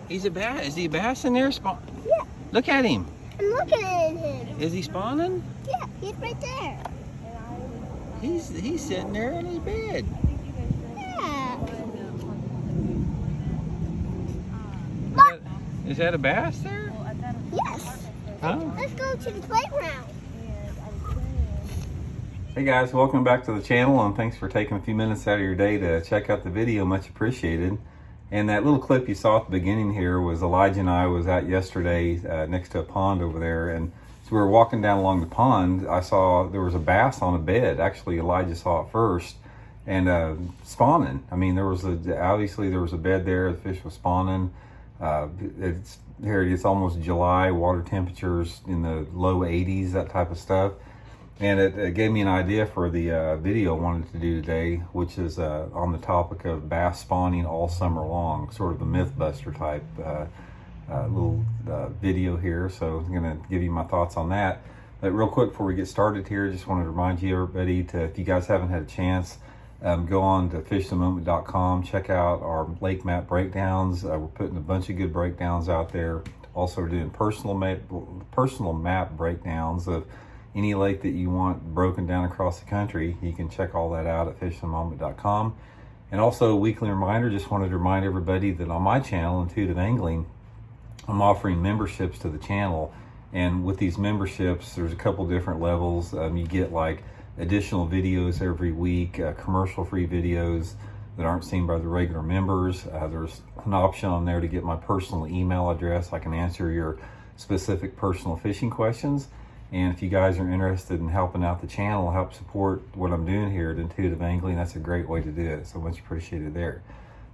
He's a bass. Is he a bass in there? Yeah. Look at him. I'm looking at him. Is he spawning? Yeah, he's right there. He's sitting there in his bed. Yeah. Is that a bass there? Yes. Huh? Let's go to the playground. Hey guys, welcome back to the channel, and thanks for taking a few minutes out of your day to check out the video. Much appreciated. And that little clip you saw at the beginning here was Elijah and I was out yesterday next to a pond over there, and as we were walking down along the pond, I saw there was a bass on a bed. Actually, Elijah saw it first, and spawning. I mean, obviously there was a bed there. The fish was spawning. It's almost July. Water temperatures in the low 80s, that type of stuff. And it gave me an idea for the video I wanted to do today, which is on the topic of bass spawning all summer long, sort of a Mythbuster type little video here. So I'm going to give you my thoughts on that. But real quick before we get started here, just wanted to remind you, everybody, if you guys haven't had a chance, go on to fishthemoment.com, check out our lake map breakdowns. We're putting a bunch of good breakdowns out there. Also, we're doing personal map breakdowns of any lake that you want broken down across the country. You can check all that out at fishthemoment.com. And also a weekly reminder, just wanted to remind everybody that on my channel, Intuitive Angling, I'm offering memberships to the channel. And with these memberships, there's a couple different levels. You get like additional videos every week, commercial-free videos that aren't seen by the regular members. There's an option on there to get my personal email address. I can answer your specific personal fishing questions. And if you guys are interested in helping out the channel, help support what I'm doing here at Intuitive Angling, that's a great way to do it. So much appreciated there.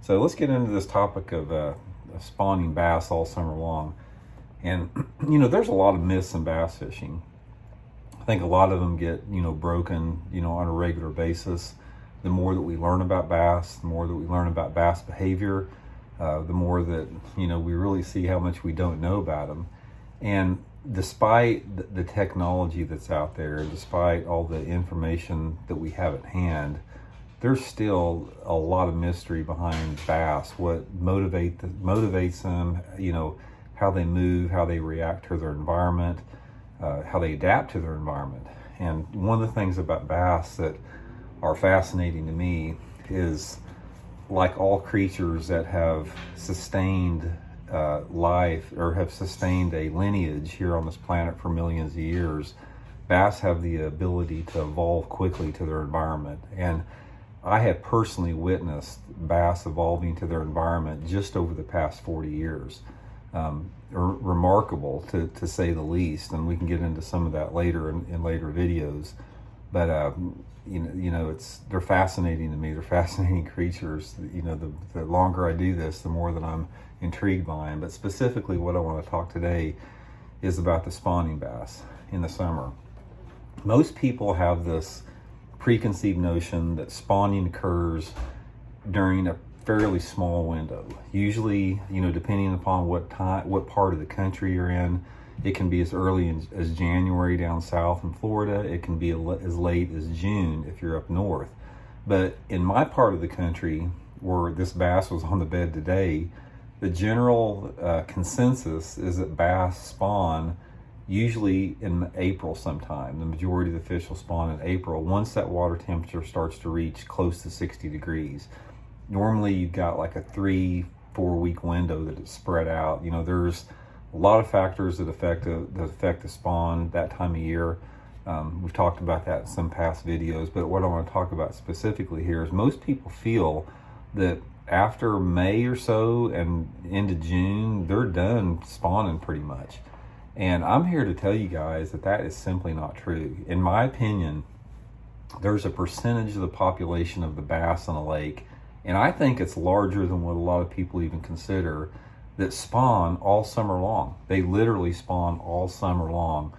So let's get into this topic of spawning bass all summer long. And, you know, there's a lot of myths in bass fishing. I think a lot of them get, broken, on a regular basis. The more that we learn about bass, the more that we learn about bass behavior, the more that, we really see how much we don't know about them. And despite the technology that's out there, despite all the information that we have at hand, there's still a lot of mystery behind bass. What motivates them, how they move, how they react to their environment, how they adapt to their environment. And one of the things about bass that are fascinating to me is, like all creatures that have sustained life or have sustained a lineage here on this planet for millions of years, bass have the ability to evolve quickly to their environment. And I have personally witnessed bass evolving to their environment just over the past 40 years. Remarkable to say the least, and we can get into some of that later in later videos. But they're fascinating to me. They're fascinating creatures. The longer I do this, the more that I'm intrigued by them. But specifically, what I want to talk today is about the spawning bass in the summer. Most people have this preconceived notion that spawning occurs during a fairly small window. Usually, depending upon what part of the country you're in, it can be as early as January down south in Florida. It can be as late as June if you're up north. But in my part of the country, where this bass was on the bed today, the general consensus is that bass spawn usually in April sometime. The majority of the fish will spawn in April once that water temperature starts to reach close to 60 degrees. Normally you've got like a 3-4 week window that it's spread out. There's a lot of factors that affect the spawn that time of year. We've talked about that in some past videos, but what I want to talk about specifically here is most people feel that after May or so and into June, they're done spawning pretty much. And I'm here to tell you guys that is simply not true. In my opinion, there's a percentage of the population of the bass in a lake, and I think it's larger than what a lot of people even consider, that spawn all summer long. They literally spawn all summer long,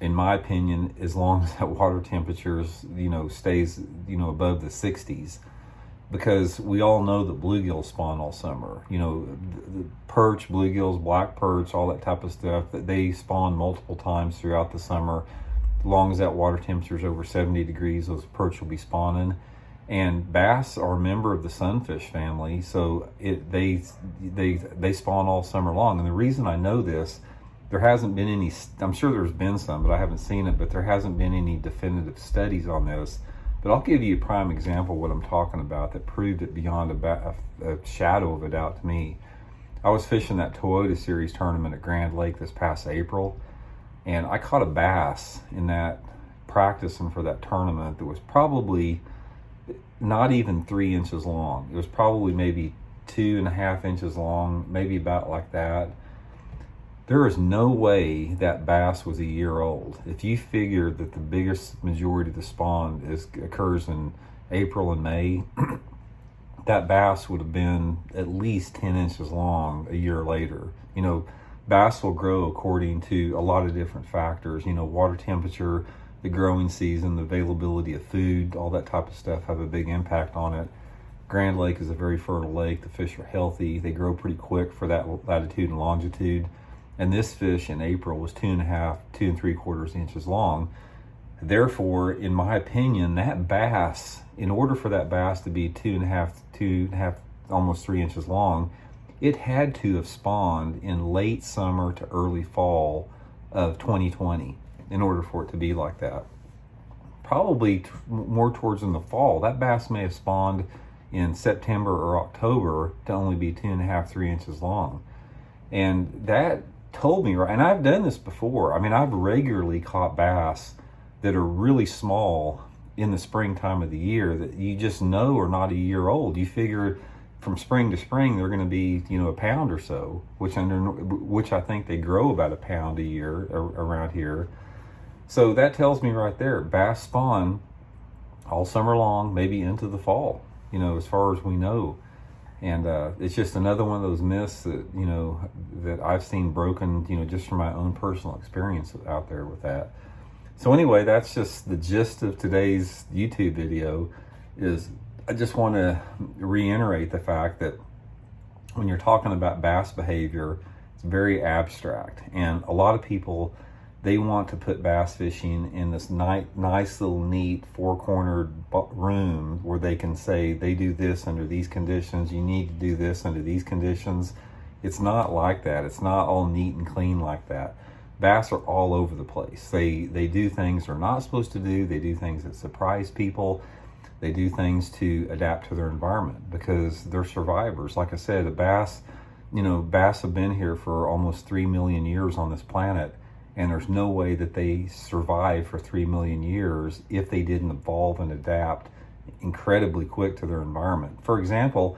in my opinion, as long as that water temperatures, stays, above the 60s. Because we all know that bluegills spawn all summer. The perch, bluegills, black perch, all that type of stuff, that they spawn multiple times throughout the summer. As long as that water temperature is over 70 degrees, those perch will be spawning. And bass are a member of the sunfish family, so they spawn all summer long. And the reason I know this, there hasn't been any, I'm sure there's been some, but I haven't seen it, but there hasn't been any definitive studies on this. But I'll give you a prime example of what I'm talking about that proved it beyond a shadow of a doubt to me. I was fishing that Toyota Series tournament at Grand Lake this past April, and I caught a bass in that practicing for that tournament that was probably not even 3 inches long. It was probably maybe 2.5 inches long, maybe about like that. There is no way that bass was a year old. If you figure that the biggest majority of the spawn occurs in April and May, that bass would have been at least 10 inches long a year later. You know, bass will grow according to a lot of different factors, you know, water temperature, the growing season, the availability of food, all that type of stuff have a big impact on it. Grand Lake is a very fertile lake. The fish are healthy. They grow pretty quick for that latitude and longitude. And this fish in April was 2 3/4 inches long. Therefore, in my opinion, that bass, in order for that bass to be 2.5, almost 3 inches long, it had to have spawned in late summer to early fall of 2020 in order for it to be like that. Probably more towards in the fall. That bass may have spawned in September or October to only be 2.5, 3 inches long. And that told me, right, and I've done this before. I mean, I've regularly caught bass that are really small in the springtime of the year that you just know are not a year old. You figure from spring to spring they're going to be, you know, a pound or so, which I think they grow about a pound a year around here. So that tells me right there, bass spawn all summer long, maybe into the fall, you know, as far as we know. And it's just another one of those myths that, you know, that I've seen broken, you know, just from my own personal experience out there with that. So anyway, that's just the gist of today's YouTube video. Is I just want to reiterate the fact that when you're talking about bass behavior, it's very abstract. And a lot of people, they want to put bass fishing in this nice little neat four-cornered room where they can say they do this under these conditions, you need to do this under these conditions. It's not like that. It's not all neat and clean like that. Bass are all over the place. They do things they're not supposed to do. They do things that surprise people. They do things to adapt to their environment because they're survivors. Like I said, a bass, you know, bass have been here for almost 3 million years on this planet. And there's no way that they survive for 3 million years if they didn't evolve and adapt incredibly quick to their environment. For example,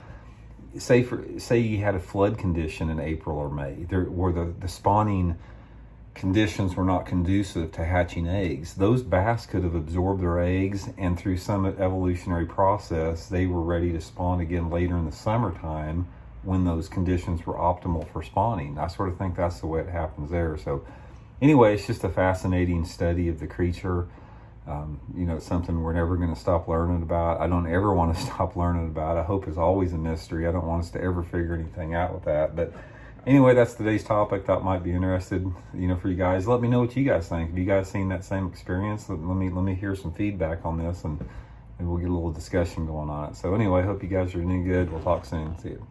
say you had a flood condition in April or May, where the spawning conditions were not conducive to hatching eggs. Those bass could have absorbed their eggs, and through some evolutionary process, they were ready to spawn again later in the summertime when those conditions were optimal for spawning. I sort of think that's the way it happens there. So anyway, it's just a fascinating study of the creature. You know, it's something we're never going to stop learning about. I don't ever want to stop learning about. I hope it's always a mystery. I don't want us to ever figure anything out with that. But anyway, that's today's topic. Thought might be interested, you know, for you guys. Let me know what you guys think. Have you guys seen that same experience? Let me hear some feedback on this, and we'll get a little discussion going on it. So anyway, hope you guys are doing good. We'll talk soon. See you.